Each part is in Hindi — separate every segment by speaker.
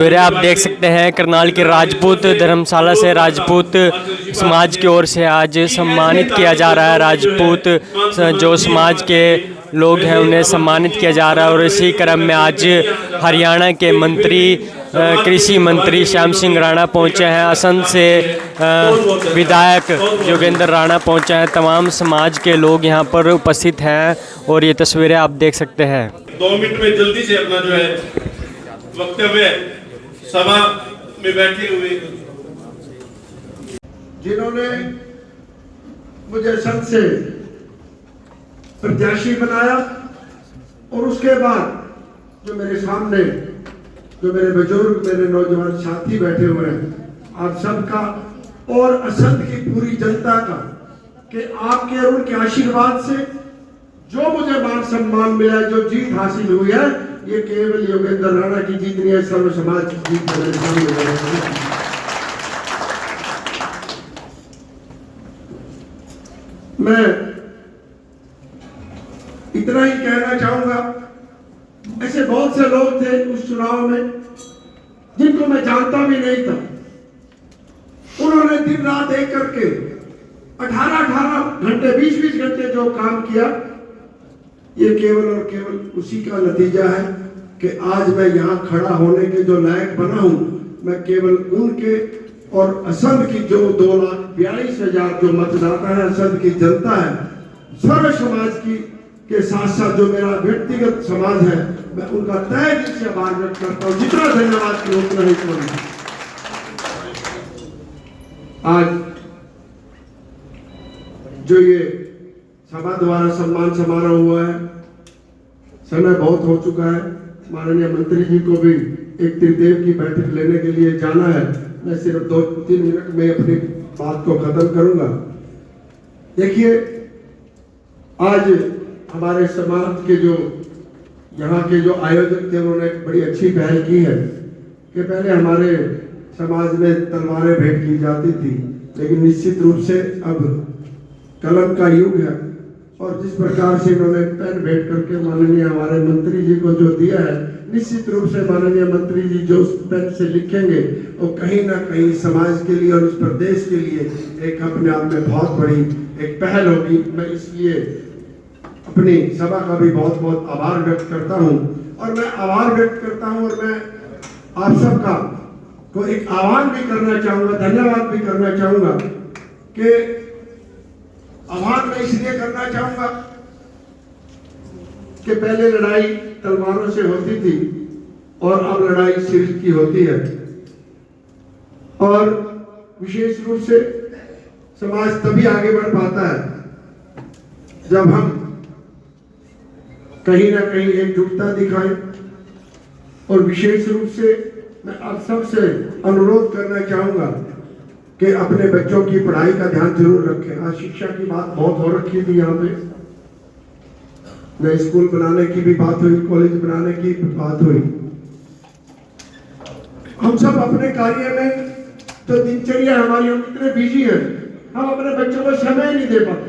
Speaker 1: आप देख सकते हैं करनाल के राजपूत धर्मशाला से राजपूत समाज की ओर से आज सम्मानित किया जा रहा है। राजपूत जो समाज के लोग हैं उन्हें सम्मानित किया जा रहा है और इसी क्रम में आज हरियाणा के मंत्री कृषि मंत्री श्याम सिंह राणा पहुंचे हैं। असंध से विधायक योगेंद्र राणा पहुंचे हैं। तमाम समाज के लोग यहां पर उपस्थित हैं और ये तस्वीरें आप देख सकते हैं।
Speaker 2: 2 मिनट में जल्दी से अपना जो है वक्तव्य सभा में बैठे हुए
Speaker 3: जिन्होंने मुझे संघ से प्रत्याशी बनाया और उसके बाद जो मेरे सामने जो मेरे बुजुर्ग मेरे नौजवान साथी बैठे हुए हैं, आप सबका और असंध की पूरी जनता का कि आपके और उनके आशीर्वाद से जो मुझे मान सम्मान मिला, जो जीत हासिल हुई है, ये केवल योगेंद्र राणा की जीत नहीं है, सर्व समाज की जीत मेरे सामने। मैं इतना ही कहना चाहूंगा, ऐसे बहुत से लोग थे उस चुनाव में जिनको मैं जानता भी नहीं था। उन्होंने दिन रात एक करके 18-18 घंटे 20-20 घंटे जो काम किया, ये केवल और केवल उसी का नतीजा है कि आज मैं यहाँ खड़ा होने के जो लायक बना हूं। मैं केवल उनके और असंध की जो 2,42,000 जो मतदाता है, असंध की जनता है, सर्व समाज की के साथ साथ जो मेरा व्यक्तिगत समाज है, मैं उनका तहे दिल से आभार व्यक्त करता हूँ। जितना धन्यवाद की उतना ही करूँ। आज जो ये सभा द्वारा सम्मान समारोह हुआ है, समय बहुत हो चुका है। माननीय मंत्री जी को भी एक त्रिदेव की बैठक लेने के लिए जाना है। मैं सिर्फ 2-3 मिनट में अपनी बात को खत्म करूंगा। देखिए, आज हमारे समाज के जो यहाँ के जो आयोजक थे, उन्होंने एक बड़ी अच्छी पहल की है कि पहले हमारे समाज में तलवारें भेंट की जाती थी, लेकिन निश्चित रूप से अब कलम का युग है और जिस प्रकार से इन्होंने पेन भेंट करके माननीय हमारे मंत्री जी को जो दिया है, निश्चित रूप से माननीय मंत्री जी जो उस पेन से लिखेंगे वो कहीं ना कहीं समाज के लिए और इस प्रदेश के लिए एक अपने आप में बहुत बड़ी एक पहल होगी। मैं इसलिए अपनी सभा का भी बहुत बहुत आभार व्यक्त करता हूं और मैं आभार व्यक्त करता हूं और मैं आप सबका को एक आह्वान भी करना चाहूंगा, धन्यवाद भी करना चाहूंगा कि आह्वान मैं इसलिए करना चाहूंगा कि पहले लड़ाई तलवारों से होती थी और अब लड़ाई सिर की होती है और विशेष रूप से समाज तभी आगे बढ़ पाता है जब हम कहीं ना कहीं एकजुटता दिखाएं। और विशेष रूप से मैं आप सबसे अनुरोध करना चाहूंगा कि अपने बच्चों की पढ़ाई का ध्यान जरूर रखें। आज शिक्षा की बात बहुत हो रखी थी यहाँ पे, नए स्कूल बनाने की भी बात हुई, कॉलेज बनाने की भी बात हुई। हम सब अपने कार्य में तो दिनचर्या हमारी, हम इतने बिजी हैं, हम अपने बच्चों को समय नहीं दे पाते।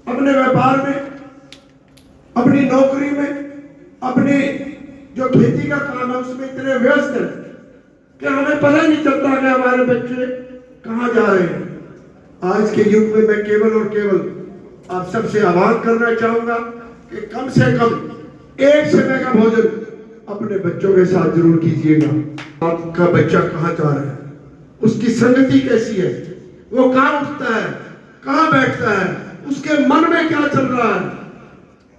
Speaker 3: अपने व्यापार में, अपनी नौकरी में, अपने जो खेती का काम है उसमें इतने व्यस्त हैं कि हमें पता ही नहीं चलता कि हमारे बच्चे कहाँ जा रहे हैं। आज के युग में मैं केवल और केवल आप सबसे आह्वान करना चाहूंगा कि कम से कम एक समय का भोजन अपने बच्चों के साथ जरूर कीजिएगा। आपका बच्चा कहाँ जा रहा है, उसकी संगति कैसी है, वो कहाँ उठता है, कहाँ बैठता है, उसके मन में क्या चल रहा है।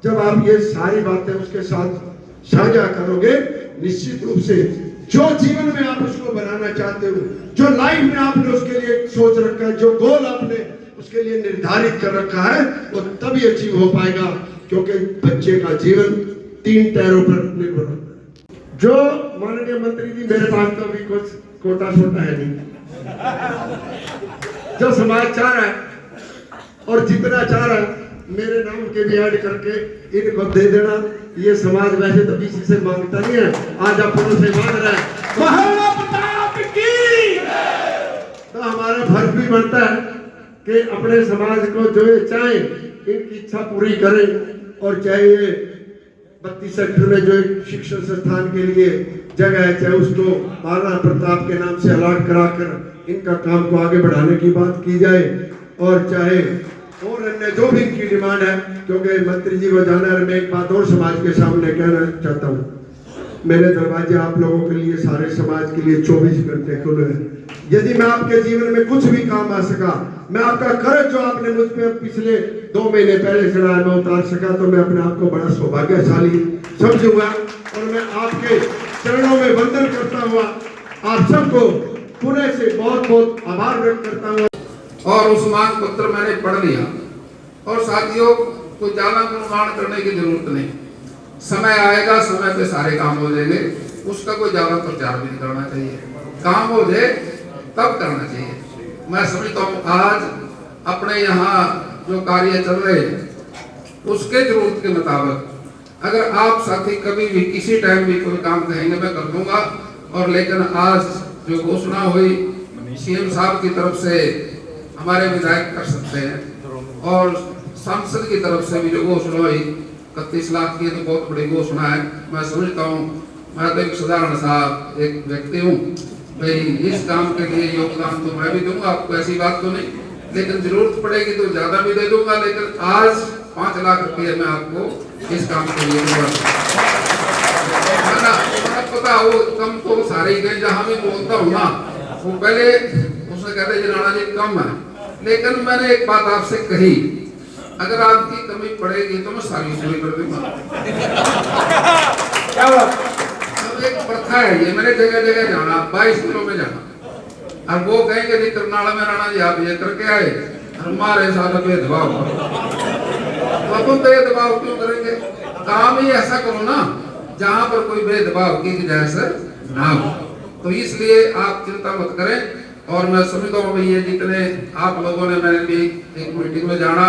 Speaker 3: जब आप ये सारी बातें उसके साथ साझा करोगे, निश्चित रूप से जो जीवन में आप उसको बनाना चाहते हो, जो लाइफ में आपने उसके लिए सोच रखा है, जो गोल आपने उसके लिए निर्धारित कर रखा है, वो तभी अचीव हो पाएगा, क्योंकि बच्चे का जीवन 3 पैरों पर निर्भर होता है। जो माननीय मंत्री जी, मेरे पास तो अभी कुछ कोटा छोटा है नहीं, जो समाज चाह रहा है और जितना चाह रहा है मेरे नाम के भी ऐड करके इनको दे देना। ये समाज वैसे तो किसी से मांगता नहीं है, आज अपनों से मांग रहा है। तो हमारा फर्ज भी बनता है कि अपने समाज को जो चाहे इनकी इच्छा पूरी करें। और चाहे ये 32 सेक्टर में जो शिक्षण संस्थान के लिए जगह है, चाहे उसको महाराणा प्रताप के नाम से अलॉट कराकर इनका काम को आगे बढ़ाने की बात की जाए, और चाहे और अन्य जो भी इनकी डिमांड है, क्योंकि मंत्री जी को जाना है। मैं एक बात और समाज के सामने कहना चाहता हूँ, मेरे दरवाजे आप लोगों के लिए, सारे समाज के लिए 24 घंटे खुले हैं। यदि मैं आपके जीवन में कुछ भी काम आ सका, मैं आपका कर्ज जो आपने मुझ पे पिछले 2 महीने पहले चढ़ाया मैं उतार सका, तो मैं अपने आप को बड़ा सौभाग्यशाली समझूंगा। और मैं आपके चरणों में वंदन करता हुआ आप सबको पुनः से बहुत बहुत आभार व्यक्त करता हूँ।
Speaker 4: और उस मांग पत्र मैंने पढ़ लिया। और साथियों, कोई ज्यादा अनुमान करने की जरूरत नहीं, समय आएगा, समय पे सारे काम हो जाएंगे, उसका कोई ज्यादा प्रचार भी नहीं करना चाहिए। काम हो जाए तब करना चाहिए। मैं समझता हूँ आज अपने यहाँ जो कार्य चल रहे हैं उसके जरूरत के मुताबिक अगर आप साथी कभी भी किसी टाइम भी कोई काम कहेंगे मैं कर दूंगा। और लेकिन आज जो घोषणा हुई सीएम साहब की तरफ से, हमारे विधायक कर सकते हैं, और सांसद की तरफ से भी जो घोषणा हुई 31 लाख की, तो बहुत बड़ी घोषणा है। मैं समझता हूँ, मैं तो एक साधारण सा एक व्यक्ति हूँ भाई, इस काम के लिए योगदान तो मैं भी दूंगा, आपको ऐसी बात तो नहीं, लेकिन जरूरत पड़ेगी तो ज्यादा भी दे दूंगा। लेकिन आज 5 लाख रुपये मैं आपको इस काम के लिए दूंगा। पता वो कम तो सारे ही गए, जहाँ भी बोलता हूँ ना वो पहले उसने कहते जी राणा जी कम है, लेकिन मैंने एक बात आपसे कही, अगर आपकी कमी पड़ेगी तो मैं सारी पूरी कर दूंगा। क्या बात? एक प्रथा है ये, मैंने जगह जगह जाना, 22 जिलों में जाना। अब वो कहेंगे जी करनाल में राणा जी आप ये करके आए, हमारे साथ भेदभाव, तो अपन भेदभाव क्यों करेंगे? काम ही ऐसा करो ना जहाँ पर कोई भेदभाव की गुंजाइश ना हो। तो इसलिए आप चिंता मत करें। और मैं समझता हूँ भाई ये जितने आप लोगों ने, मैंने भी एक मीटिंग में जाना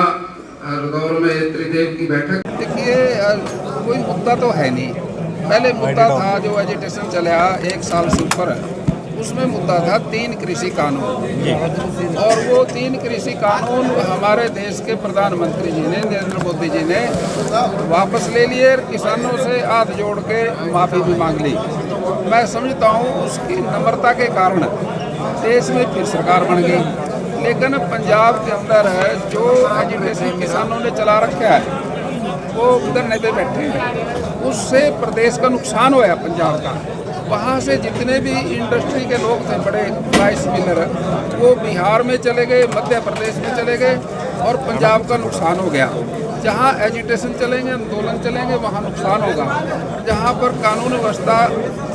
Speaker 4: रदौर में त्रिदेव की बैठक।
Speaker 5: देखिए कोई मुद्दा तो है नहीं। पहले मुद्दा था जो एजिटेशन चला 1 साल से ऊपर, उसमें मुद्दा था 3 कृषि कानून। और वो 3 कृषि कानून हमारे देश के प्रधानमंत्री जी ने, नरेंद्र मोदी जी ने वापस ले लिए और किसानों से हाथ जोड़ के माफ़ी भी मांग ली। मैं समझता हूँ उसकी नम्रता के कारण देश में फिर सरकार बन गई। लेकिन पंजाब के अंदर जो एजुटेशन किसानों ने चला रखा है वो धरने पे बैठे हैं, उससे प्रदेश का नुकसान हुआ पंजाब का। वहाँ से जितने भी इंडस्ट्री के लोग थे बड़े राइस मिलर, वो बिहार में चले गए, मध्य प्रदेश में चले गए, और पंजाब का नुकसान हो गया। जहाँ एजुटेशन चलेंगे, आंदोलन चलेंगे, वहाँ नुकसान होगा। जहाँ पर कानून व्यवस्था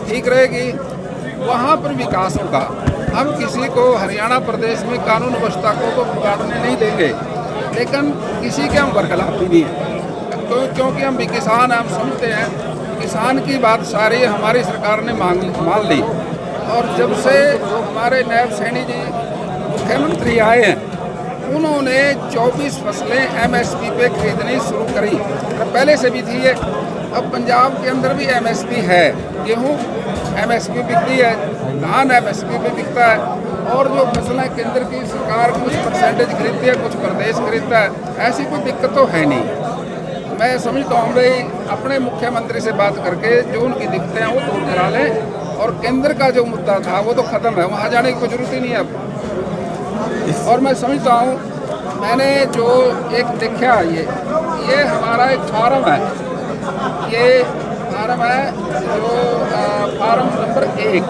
Speaker 5: ठीक रहेगी वहाँ पर विकास होगा। हम किसी को हरियाणा प्रदेश में कानून व्यवस्था को तो बिगाड़ने नहीं देंगे, लेकिन किसी के हम बरखिलाफ भी नहीं है, क्योंकि हम भी किसान हैं। हम समझते हैं किसान की बात सारी हमारी सरकार ने मान ली। और जब से हमारे नायब सैनी जी मुख्यमंत्री आए हैं, उन्होंने 24 फसलें MSP पे खरीदनी शुरू करी। पहले से भी थी ये, अब पंजाब के अंदर भी MSP है। गेहूँ MSP बिकती है, धान MSP पे बिकता है, और जो फसलें केंद्र की सरकार कुछ परसेंटेज खरीदती है, कुछ प्रदेश खरीदता है। ऐसी कोई दिक्कत तो है नहीं। मैं समझता हूँ भाई अपने मुख्यमंत्री से बात करके जो उनकी दिक्कतें हैं वो दूर करा लें, और केंद्र का जो मुद्दा था वो तो ख़त्म है, वहाँ जाने की कोई जरूरत ही नहीं है अब। और मैं समझता हूँ, मैंने जो एक देखा ये हमारा एक फार्म है, ये फार्म है जो फार्म नंबर 1,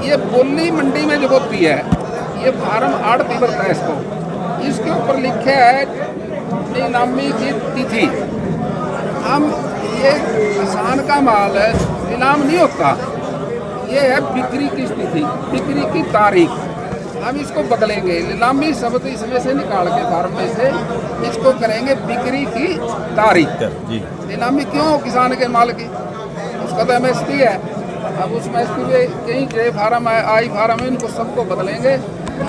Speaker 5: ये बोली मंडी में जो होती है, ये फार्म 8 भरता है इसके ऊपर लिखा है नीलामी की तिथि। हम ये किसान का माल है, नीलाम नहीं होता, ये है बिक्री की स्थिति, बिक्री की तारीख। हम इसको बदलेंगे, नीलामी शब्द इसमें से निकाल के फार्म में से इसको करेंगे बिक्री की तारीख। नीलामी क्यों किसान के माल की? उसका तो MSP है। अब उस MSP पे कहीं J फार्म है, I फार्म है, इनको सबको बदलेंगे।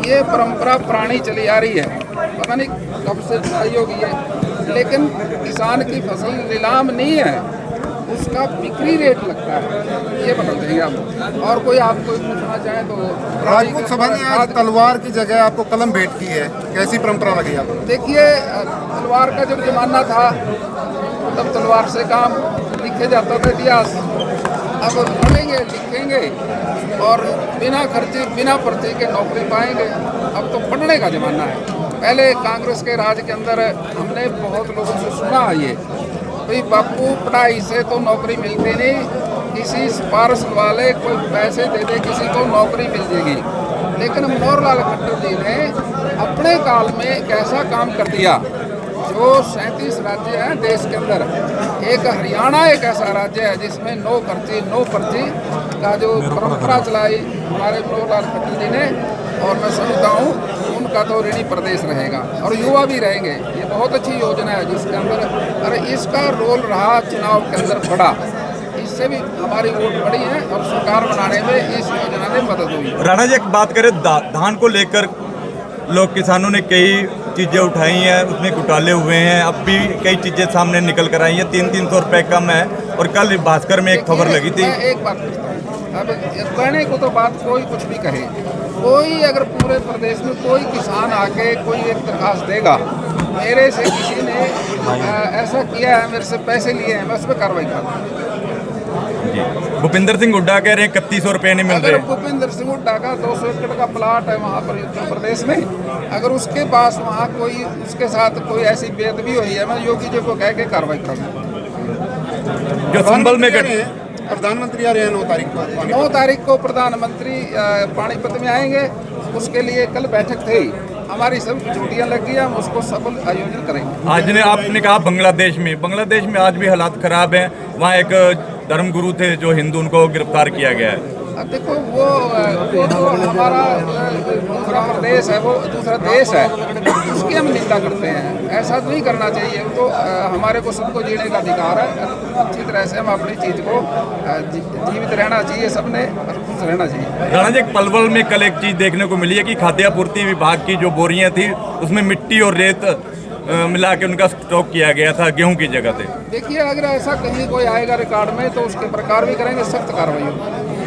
Speaker 5: ये परंपरा पुरानी चली आ रही है, पता नहीं कब से आई होगी ये, लेकिन किसान की फसल नीलाम नहीं है, उसका बिक्री रेट लगता है, ये बदल देंगे आप। और कोई आप कोई पूछना चाहे तो।
Speaker 6: राजपूत सभा ने आज तलवार की जगह आपको कलम भेंट की है, कैसी परंपरा लगी आपको?
Speaker 5: देखिए तलवार का जब जमाना था तब तलवार से काम लिखे जाता था इतिहास, अब पढ़ेंगे लिखेंगे और बिना खर्चे बिना पर्ची के नौकरी पाएंगे। अब तो पढ़ने का ज़माना है। पहले कांग्रेस के राज के अंदर हमने बहुत लोगों से सुना ये भाई बापू पढ़ाई से तो नौकरी मिलती नहीं, किसी सिफारिश वाले कोई पैसे दे दे किसी को नौकरी मिल जाएगी। लेकिन मनोहर लाल खट्टर जी ने अपने काल में एक ऐसा काम कर दिया, जो 37 राज्य हैं देश के अंदर, एक हरियाणा एक ऐसा राज्य है जिसमें नो पर्ची का जो परंपरा चलाई हमारे मनोहर लाल खट्टर जी ने। और मैं समझता हूँ उनका तो ऋणी प्रदेश रहेगा और युवा भी रहेंगे। ये बहुत अच्छी योजना है जिसके अंदर, अरे इसका रोल रहा चुनाव के अंदर बड़ा, इससे भी हमारी वोट बढ़ी है और सरकार बनाने में इस योजना ने मदद हुई।
Speaker 7: राणा जी, एक बात करें धान को लेकर, लोग किसानों ने कई चीज़ें उठाई हैं, उसमें घोटाले हुए हैं, अब भी कई चीज़ें सामने निकल कर आई हैं, 300 रुपये कम है। और कल भास्कर में एक खबर लगी थी।
Speaker 5: मैं एक बात पूछता हूँ, अब कहने को तो बात कोई कुछ भी कहे, कोई अगर पूरे प्रदेश में कोई किसान आके कोई एक दरखास्त देगा मेरे से किसी ने ऐसा किया है, मेरे से पैसे लिए हैं, मैं उस पर कार्रवाई करूँगा।
Speaker 7: भूपिंदर सिंह हुड्डा कह रहे हैं 3100 रुपये नहीं मिल रहे।
Speaker 5: अगर भूपिंदर सिंह हुड्डा का 200 एकड़ का प्लाट है वहाँ पर उत्तर प्रदेश में, अगर उसके पास वहाँ कोई उसके साथ कोई ऐसी बेदबी हुई है, मैं योगी जी को कह के कार्रवाई करूँगा।
Speaker 7: जो संभल में
Speaker 6: प्रधानमंत्री आ रहे हैं 9 तारीख को।
Speaker 5: 9 तारीख को प्रधानमंत्री पानीपत में आएंगे, उसके लिए कल बैठक थी, हमारी सब छुट्टियां लग गई, हम उसको सफल आयोजन करेंगे।
Speaker 7: आज ने आपने कहा बांग्लादेश में आज भी हालात खराब हैं, वहाँ एक धर्मगुरु थे जो हिंदू, उनको गिरफ्तार किया गया है।
Speaker 5: अब देखो वो तो हमारा दूसरा प्रदेश है, वो दूसरा देश है, उसकी हम निंदा करते हैं। ऐसा तो नहीं करना चाहिए। तो हमारे को सबको जीने का अधिकार है, अच्छी तरह से हम अपनी चीज़ को जीवित रहना चाहिए, सबने खुश रहना चाहिए।
Speaker 7: राणा जी, पलवल में कल एक चीज़ देखने को मिली है कि खाद्यापूर्ति विभाग की जो बोरियां थी उसमें मिट्टी और रेत मिला के उनका स्टॉक किया गया था गेहूं की जगह पे।
Speaker 5: देखिए, अगर ऐसा कहीं कोई आएगा रिकॉर्ड में तो उसके प्रकार भी करेंगे, सख्त कार्रवाई होगी।